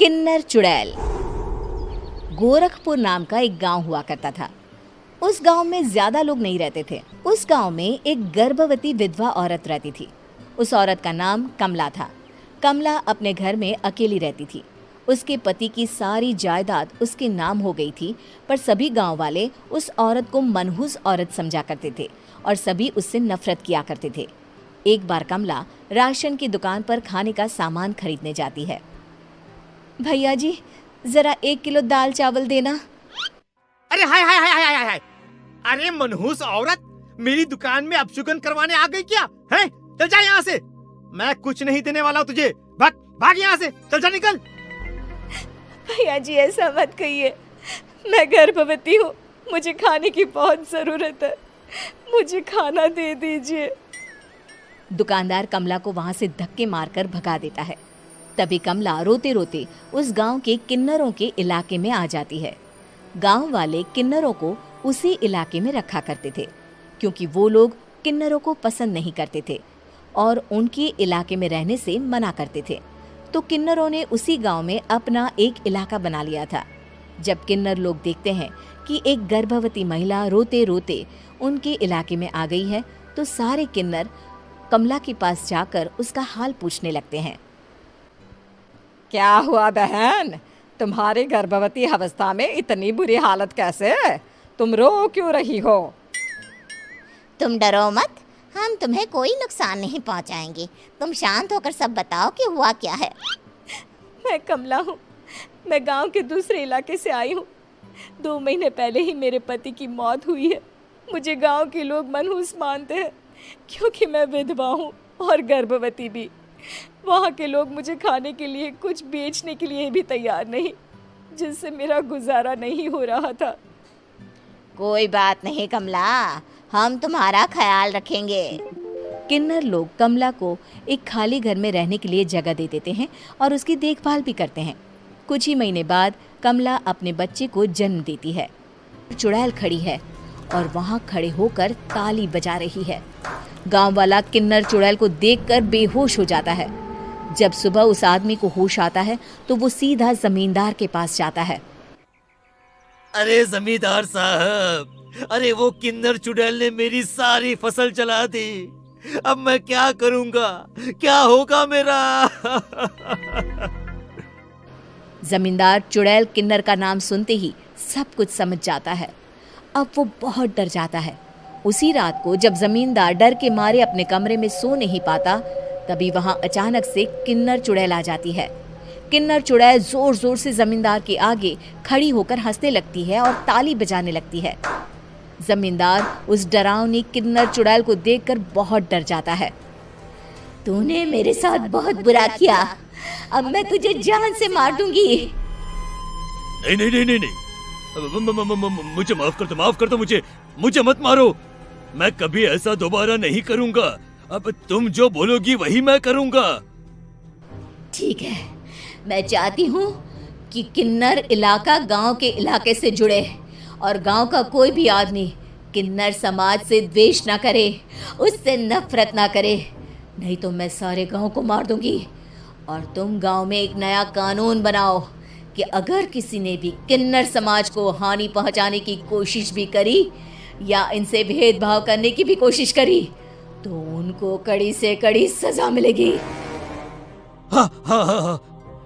किन्नर चुड़ैल। गोरखपुर नाम का एक गांव हुआ करता था। उस गांव में ज्यादा लोग नहीं रहते थे। उस गांव में एक गर्भवती विधवा औरत रहती थी। उस औरत का नाम कमला था। कमला अपने घर में अकेली रहती थी। उसके पति की सारी जायदाद उसके नाम हो गई थी, पर सभी गांव वाले उस औरत को मनहूस औरत समझा करते थे और सभी उससे नफरत किया करते थे। एक बार कमला राशन की दुकान पर खाने का सामान खरीदने जाती है। भैया जी, जरा 1 किलो दाल चावल देना। अरे हाय हाय हाय हाय हाय! अरे मनहूस औरत, मेरी दुकान में अपशुगन करवाने आ गई क्या? हैं? चल जा यहाँ से। मैं कुछ नहीं देने वाला हूँ तुझे। भाग भाग यहाँ से, चल जा, निकल। भैया जी, ऐसा मत कहिए। मैं गर्भवती हूँ, मुझे खाने की बहुत जरूरत है। मुझे खाना दे दीजिए। दुकानदार कमला को वहां से धक्के मारकर भगा देता है। तभी कमला रोते रोते उस गांव के किन्नरों के इलाके में आ जाती है। गांव वाले किन्नरों को उसी इलाके में रखा करते थे, क्योंकि वो लोग किन्नरों को पसंद नहीं करते थे और उनके इलाके में रहने से मना करते थे। तो किन्नरों ने उसी गांव में अपना एक इलाका बना लिया था। जब किन्नर लोग देखते हैं कि एक गर्भवती महिला रोते रोते उनके इलाके में आ गई है, तो सारे किन्नर कमला के पास जाकर उसका हाल पूछने लगते हैं। क्या हुआ बहन, तुम्हारी गर्भवती अवस्था में इतनी बुरी हालत कैसे? तुम रो क्यों रही हो? तुम डरो मत, हम तुम्हें कोई नुकसान नहीं पहुंचाएंगे। तुम शांत होकर सब बताओ कि हुआ क्या है। मैं कमला हूँ। मैं गांव के दूसरे इलाके से आई हूँ। 2 महीने पहले ही मेरे पति की मौत हुई है। मुझे गांव के लोग मनहूस मानते हैं, क्योंकि मैं विधवा हूँ और गर्भवती भी। वहाँ के लोग मुझे खाने के लिए कुछ बेचने के लिए भी तैयार नहीं, जिससे मेरा गुजारा नहीं हो रहा था। कोई बात नहीं कमला, हम तुम्हारा ख्याल रखेंगे। किन्नर लोग कमला को एक खाली घर में रहने के लिए जगह दे देते हैं और उसकी देखभाल भी करते हैं। कुछ ही महीने बाद कमला अपने बच्चे को जन्म देती है। चुड़ैल खड़ी है और वहाँ खड़े होकर ताली बजा रही है। गांव वाला किन्नर चुड़ैल को देखकर बेहोश हो जाता है। जब सुबह उस आदमी को होश आता है तो वो सीधा जमींदार के पास जाता है। अरे जमींदार साहब, अरे वो किन्नर चुड़ैल ने मेरी सारी फसल चला दी। अब मैं क्या करूंगा? क्या होगा मेरा? जमींदार चुड़ैल किन्नर का नाम सुनते ही सब कुछ समझ जाता है। अब वो बहुत डर जाता है। उसी रात को जब जमींदार डर के मारे अपने कमरे में सो नहीं पाता, तभी वहां अचानक से किन्नर चुड़ैल आ जाती है। किन्नर चुड़ैल जोर जोर से जमींदार के आगे खड़ी होकर हंसने लगती है और ताली बजाने लगती है। जमींदार उस डरावनी किन्नर चुड़ैल को देखकर बहुत डर जाता है। तूने मेरे साथ बहुत बुरा किया, अब मैं तुझे जान से मार दूंगी। नहीं नहीं नहीं नहीं नहीं, मुझे माफ कर दो, मुझे मत मारो। मैं कभी ऐसा दोबारा नहीं करूंगा। अब तुम जो बोलोगी वही मैं करूंगा। ठीक है, मैं चाहती हूँ कि किन्नर इलाका गांव के इलाके से जुड़े और गांव का कोई भी आदमी किन्नर समाज से द्वेष ना करे, उससे नफरत ना करे, नहीं तो मैं सारे गांव को मार दूंगी। और तुम गांव में एक नया कानून बनाओ कि अगर किसी ने भी किन्नर समाज को हानि पहुंचाने की कोशिश भी करी या इनसे भेदभाव करने की भी कोशिश करी, तो उनको कड़ी से कड़ी सजा मिलेगी। हाँ हाँ हाँ हाँ,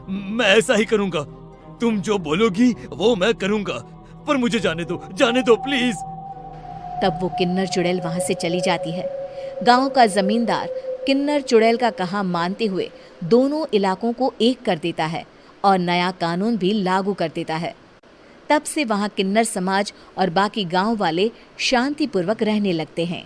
मैं ऐसा ही करूंगा। तुम जो बोलोगी वो मैं करूंगा, पर मुझे जाने दो प्लीज। तब वो किन्नर चुड़ैल वहां से चली जाती है। गांव का जमींदार किन्नर चुड़ैल का कहा मानते हुए दोनों इलाकों को एक कर देता है और नया कानून भी लागू कर देता है। तब से वहां किन्नर समाज और बाकी गांव वाले शांतिपूर्वक रहने लगते हैं।